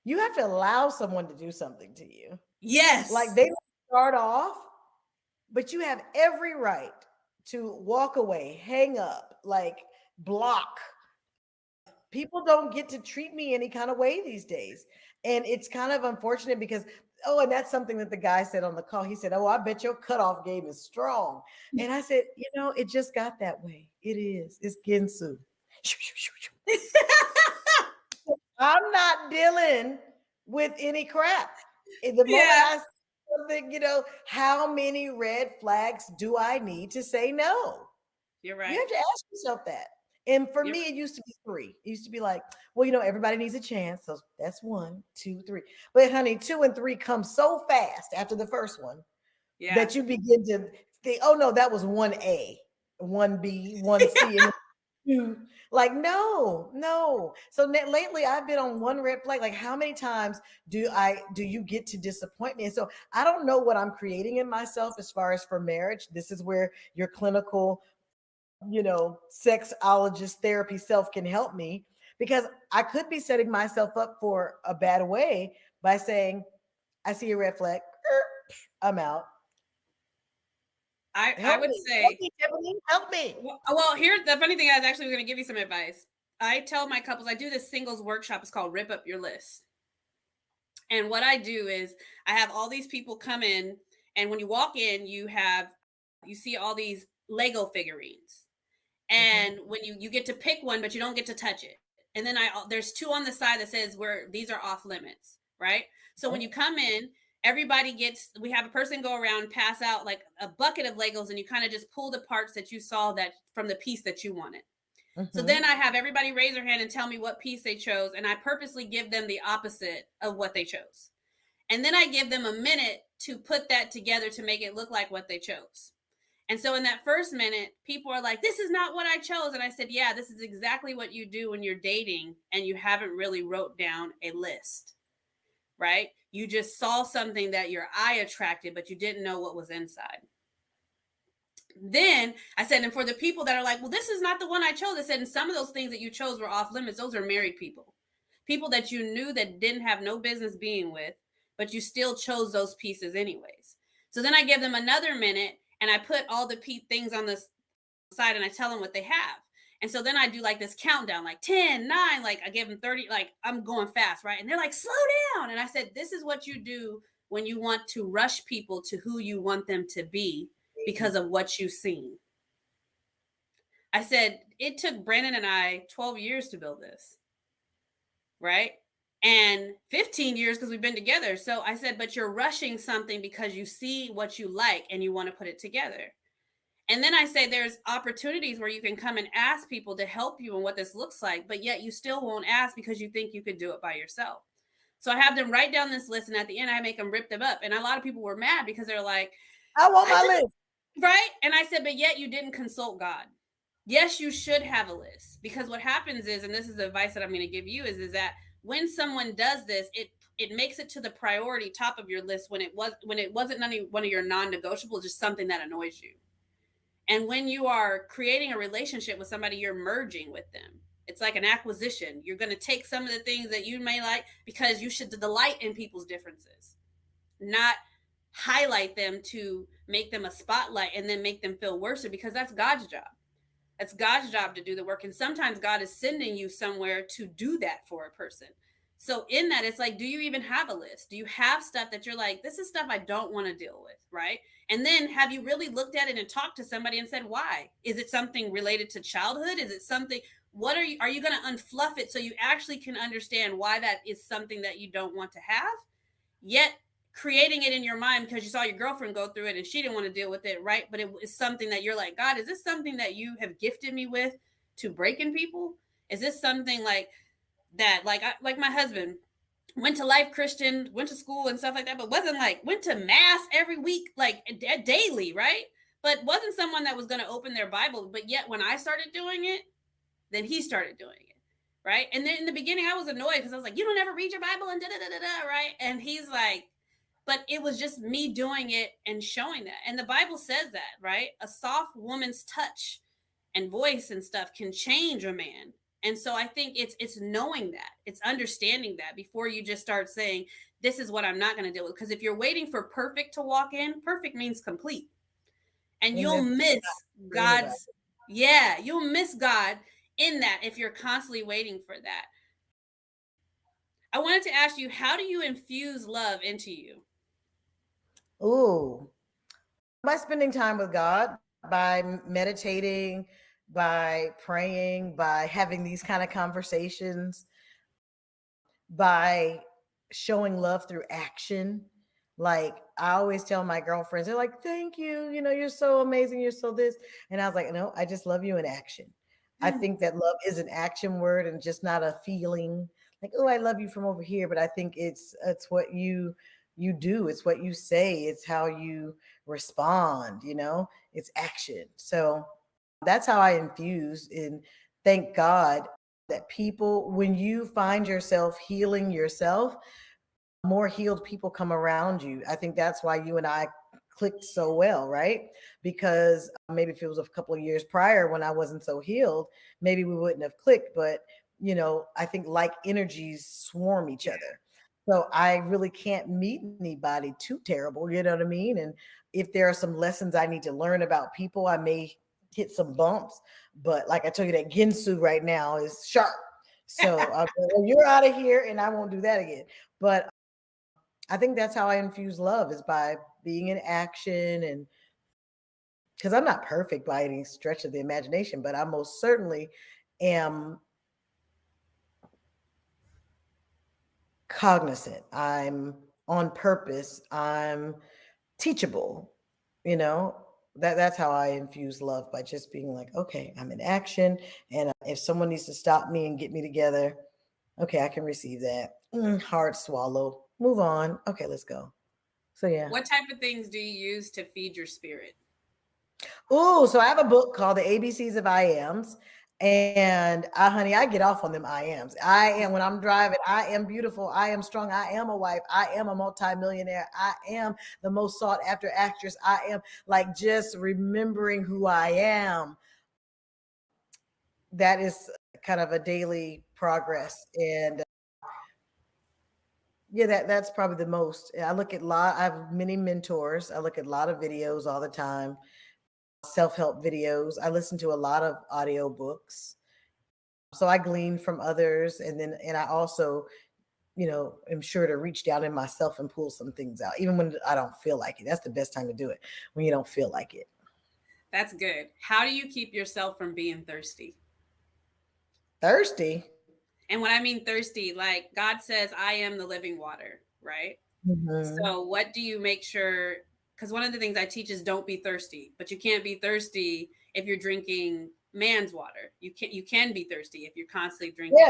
You have to allow someone to do something to you. Like Yes, they start off, but you have every right to walk away, hang up, like block. People don't get to treat me any kind of way these days. And it's kind of unfortunate because, oh, and that's something that the guy said on the call. He said, oh, I bet your cutoff game is strong. And I said, it just got that way. It is. It's Ginsu. I'm not dealing with any crap. The moment yeah, I see something, how many red flags do I need to say no? you're You right. have to ask yourself that. And for You're me, it used to be three. It used to be like, well, everybody needs a chance. So that's one, two, three. But honey, two and three come so fast after the first one yeah, that you begin to think, oh no, that was 1A, 1B, 1C, and two. Like, no, no. So lately I've been on one red flag. Like, how many times do you get to disappoint me? And so I don't know what I'm creating in myself as far as for marriage. This is where your clinical sexologist therapy self can help me, because I could be setting myself up for a bad way by saying, I see a red flag, I'm out. I would Help say, me, Tiffany, help me. well, here's the funny thing. I was actually going to give you some advice. I tell my couples, I do this singles workshop. It's called Rip Up Your List. And what I do is I have all these people come in, and when you walk in, you see all these Lego figurines. Mhm. And when you get to pick one, but you don't get to touch it. And then there's two on the side that says where these are off limits, right? So when you come in, we have a person go around, pass out like a bucket of Legos, and you kind of just pull the parts that you saw that from the piece that you wanted. So Mhm. then I have everybody raise their hand and tell me what piece they chose, and I purposely give them the opposite of what they chose. And then I give them a minute to put that together to make it look like what they chose. And so in that first minute, people are like, this is not what I chose. And I said, yeah, this is exactly what you do when you're dating and you haven't really wrote down a list, right? You just saw something that your eye attracted, but you didn't know what was inside. Then I said, and for the people that are like, well, this is not the one I chose, I said, and some of those things that you chose were off limits. Those are married people, people that you knew that didn't have no business being with, but you still chose those pieces anyways. So then I give them another minute and I put all the things on the side and I tell them what they have. And so then I do like this countdown, like 10, 9, like I give them 30, like I'm going fast, right? And they're like, slow down. And I said, this is what you do when you want to rush people to who you want them to be because of what you've seen. I said, it took Brandon and I 12 years to build this, right? And 15 years because we've been together. So I said, but you're rushing something because you see what you like and you want to put it together. And then I say there's opportunities where you can come and ask people to help you in what this looks like, but yet you still won't ask because you think you could do it by yourself. So I have them write down this list, and at the end, I make them rip them up. And a lot of people were mad because they're like, I want I my just, list. right? And I said, but yet you didn't consult God. Yes, you should have a list, because what happens is, and this is the advice that I'm going to give you, is that when someone does this, it makes it to the priority top of your list when it wasn't one of your non-negotiables, just something that annoys you. And when you are creating a relationship with somebody, you're merging with them. It's like an acquisition. You're going to take some of the things that you may like because you should delight in people's differences, not highlight them to make them a spotlight and then make them feel worse, because that's God's job. That's God's job to do the work. And sometimes God is sending you somewhere to do that for a person. So in that, it's like, do you even have a list? Do you have stuff that you're like, this is stuff I don't want to deal with, right? And then have you really looked at it and talked to somebody and said, why? Is it something related to childhood? Is it something, what are you going to unfluff it so you actually can understand why that is something that you don't want to have? Yet creating it in your mind because you saw your girlfriend go through it and she didn't want to deal with it, right? But it is something that you're like, God, is this something that you have gifted me with to break in people? Is this something like that? Like my husband went to Life Christian, went to school and stuff like that, but wasn't like went to mass every week, like daily, right? But wasn't someone that was going to open their Bible. But yet when I started doing it, then he started doing it. Right. And then in the beginning, I was annoyed because I was like, you don't ever read your Bible and da da da da da. Right. And he's like, but it was just me doing it and showing that. And the Bible says that, right? A soft woman's touch and voice and stuff can change a man. And so I think it's knowing that, it's understanding that before you just start saying, this is what I'm not going to deal with. Because if you're waiting for perfect to walk in, perfect means complete. And And you'll that's miss for anybody. God's, yeah, you'll miss God in that if you're constantly waiting for that. I wanted to ask you, how do you infuse love into you? Ooh, by spending time with God, by meditating, by praying, by having these kind of conversations, by showing love through action. Like I always tell my girlfriends, they're like, "Thank you, you're so amazing, you're so this," and I was like, "No, I just love you in action." I think that love is an action word and just not a feeling. Like, "Oh, I love you from over here," but I think it's what you do, it's what you say, it's how you respond. It's action. So that's how I infuse. And thank God that people, when you find yourself healing yourself, more healed people come around you. I think that's why you and I clicked so well, right? Because maybe if it was a couple of years prior when I wasn't so healed, maybe we wouldn't have clicked. But I think like energies swarm each Yeah. other. So I really can't meet anybody too terrible, you know what I mean? And if there are some lessons I need to learn about people, I may hit some bumps. But like I told you, that Ginsu right now is sharp. So well, you're out of here, and I won't do that again. But I think that's how I infuse love is by being in action, and because I'm not perfect by any stretch of the imagination, but I most certainly am cognizant. I'm on purpose. I'm teachable. You know, that's how I infuse love, by just being like, okay, I'm in action, and if someone needs to stop me and get me together, okay, I can receive that. Hard swallow. Move on. Okay, let's go. So yeah. What type of things do you use to feed your spirit? Oh, so I have a book called The ABCs of I Ams. And honey, I get off on them I ams. I am, when I'm driving, I am beautiful. I am strong. I am a wife. I am a multimillionaire. I am the most sought after actress. I am, like, just remembering who I am. That is kind of a daily progress. And yeah, that's probably the most. I look at I have many mentors. I look at a lot of videos all the time, self-help videos. I listen to a lot of audiobooks. So I glean from others, and I also, am sure to reach down in myself and pull some things out, even when I don't feel like it. That's the best time to do it, when you don't feel like it. That's good. How do you keep yourself from being thirsty? Thirsty. And when I mean thirsty, like God says, I am the living water, right? Mhm. So, what do you make sure? Because one of the things I teach is don't be thirsty, but you can't be thirsty if you're drinking man's water. You can be thirsty if you're constantly Yeah, drinking.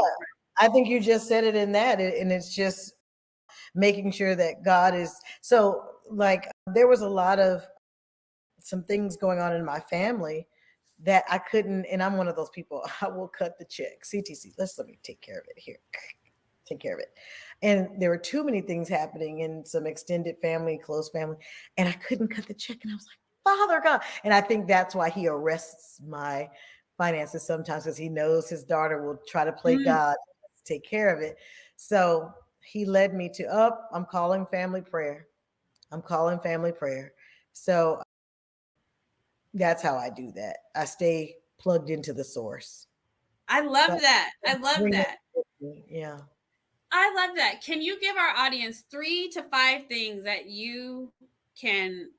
I think you just said it in that, and it's just making sure that God is so, like, there was a lot of some things going on in my family that I couldn't, and I'm one of those people, I will cut the check. CTC, let me take care of it here. Take care of it. And there were too many things happening in some extended family, close family, and I couldn't cut the check. And I was like, Father God. And I think that's why he arrests my finances sometimes, because he knows his daughter will try to play Mm, God to take care of it. So he led me to up. I'm calling family prayer. I'm calling family prayer. So that's how I do that. I stay plugged into the source. I So love that. I love bring it that. with me. Yeah. I love that. Can you give our audience 3 to 5 things that you can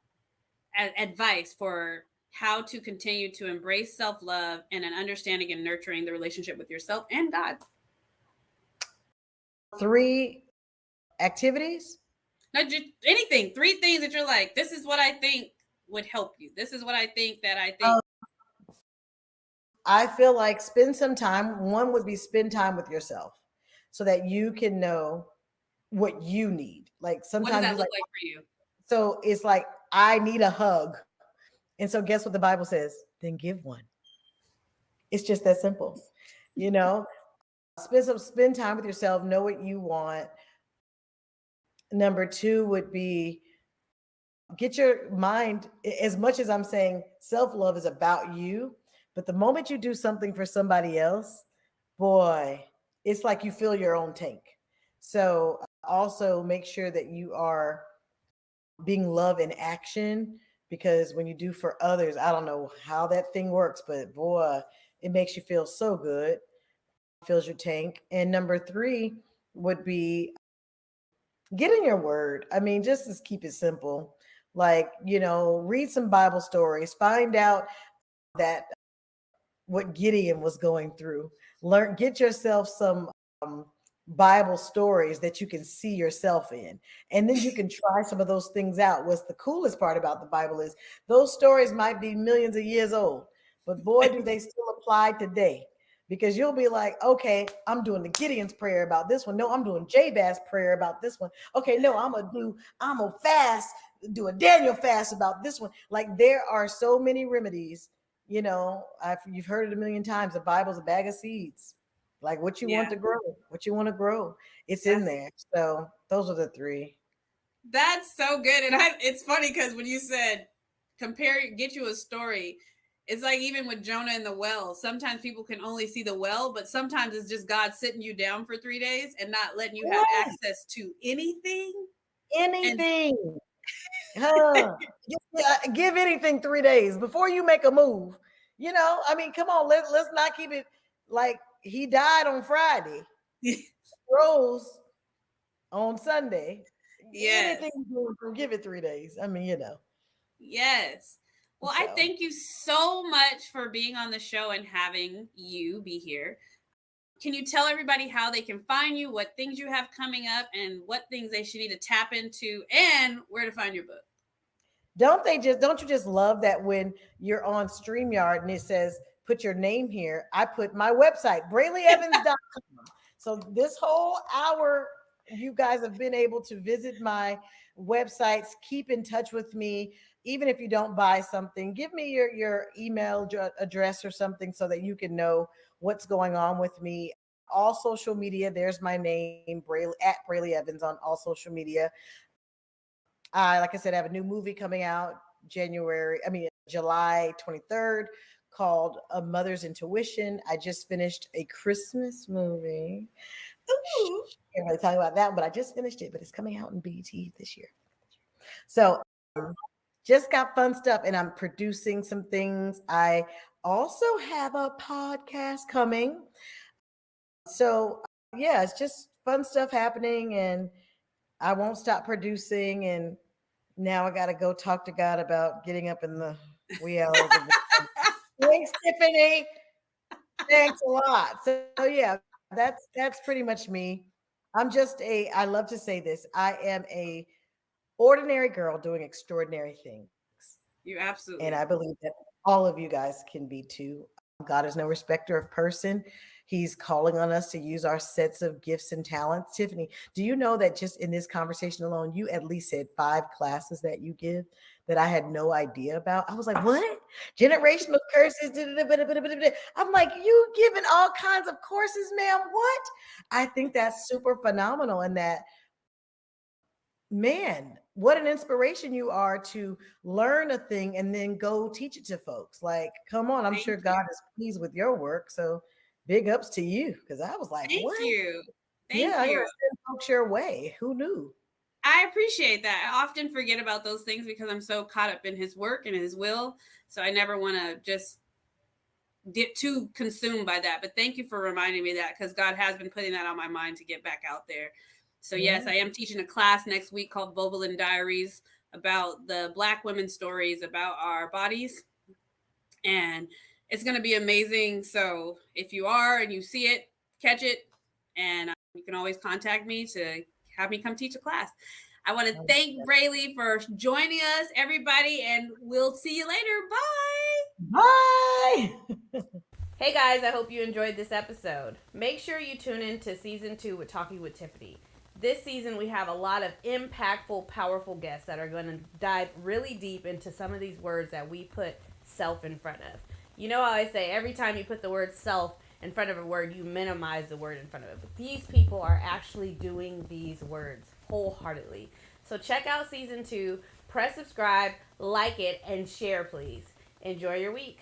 advice for how to continue to embrace self love and an understanding and nurturing the relationship with yourself and God? Three activities. Not just anything. 3 things that you're like, this is what I think would help you. This is what I think that I think. Um, I feel like spend some time. One would be spend time with yourself so that you can know what you need. Like What does sometimes that it's look like, like for you? so it's like, I need a hug. And so guess what the Bible says? Then give one. It's just that simple. You know, spend time with yourself, know what you want. Number two would be get your mind, as much as I'm saying self-love is about you, but the moment you do something for somebody else, boy, it's like you fill your own tank. So also make sure that you are being love in action, because when you do for others, I don't know how that thing works, but boy, it makes you feel so good, fills your tank. And number three would be get in your word. I mean, just keep it simple. Like, read some Bible stories, find out that what Gideon was going through. Get yourself some um, Bible stories that you can see yourself in. And then you can try some of those things out. What's the coolest part about the Bible is those stories might be millions of years old, but boy, do they still apply today. Because you'll be like, okay, I'm doing the Gideon's prayer about this one. No, I'm doing Jabez's prayer about this one. Okay, no, I'm gonna fast, do a Daniel fast about this one. Like, there are so many remedies. You've heard it a million times. The Bible's a bag of seeds. Like, what you want Yeah, to grow, what you want to grow, it's in that's there. So those are the three. that's so good. And it's funny because when you said compare, get you a story. It's like even with Jonah in the well. Sometimes people can only see the well, but sometimes it's just God sitting you down for 3 days and not letting you have Right. access to anything. And Anything. Huh. Give anything 3 days before you make a move. I mean, come on, let's not keep it like he died on Friday, rose on Sunday. yes, Anything you do, give it 3 days. I mean, yes. Well, I so. thank you so much for being on the show and having you be here. Can you tell everybody how they can find you, what things you have coming up, and what things they should need to tap into, and where to find your book? Don't you just love that when you're on StreamYard and it says put your name here? I put my website, BrelyEvans.com. So this whole hour, you guys have been able to visit my websites, keep in touch with me. Even if you don't buy something, give me your email address or something so that you can know what's going on with me. All social media, there's my name, Brely Evans on all social media. Like I said, I have a new movie coming out July 23rd called A Mother's Intuition. I just finished a Christmas movie. Ooh. Can't really talk about that one, but I just finished it, but it's coming out in BT this year. So just got fun stuff, and I'm producing some things. I also have a podcast coming. So yeah, it's just fun stuff happening, and I won't stop producing. And now I got to go talk to God about getting up in the wee hours of the morning. Thanks, Tiffany. Thanks a lot. So yeah, that's pretty much me. I love to say this. I am a ordinary girl doing extraordinary things. You And absolutely I are. believe that all of you guys can be too. God is no respecter of person. He's calling on us to use our sets of gifts and talents. Tiffany, do you know that just in this conversation alone, you at least said 5 classes that you give that I had no idea about? I was like, what? Generational curses. I'm like, you giving all kinds of courses, ma'am. What? I think that's super phenomenal. And that, man, what an inspiration you are to learn a thing and then go teach it to folks. Like, come on, I'm sure Thank God you. is pleased with your work. So big ups to you. Cause I was like, Thank what? you. Yeah, Thank I gotta you. send folks your way. Who knew? I appreciate that. I often forget about those things because I'm so caught up in his work and his will. So I never want to just get too consumed by that. But thank you for reminding me that because God has been putting that on my mind to get back out there. So yes, Yeah. I am teaching a class next week called Vobelin Diaries about the Black women's stories about our bodies, and it's going to be amazing. So if you are and you see it, catch it, and you can always contact me to have me come teach a class. I want to thank Brely for joining us, everybody, and we'll see you later. Bye. Bye. Hey guys, I hope you enjoyed this episode. Make sure you tune in to season 2 with Talking with Tiffany. This season, we have a lot of impactful, powerful guests that are going to dive really deep into some of these words that we put self in front of. You know how I say every time you put the word self in front of a word, you minimize the word in front of it. But these people are actually doing these words wholeheartedly. So check out season 2, press subscribe, like it, and share, please. Enjoy your week.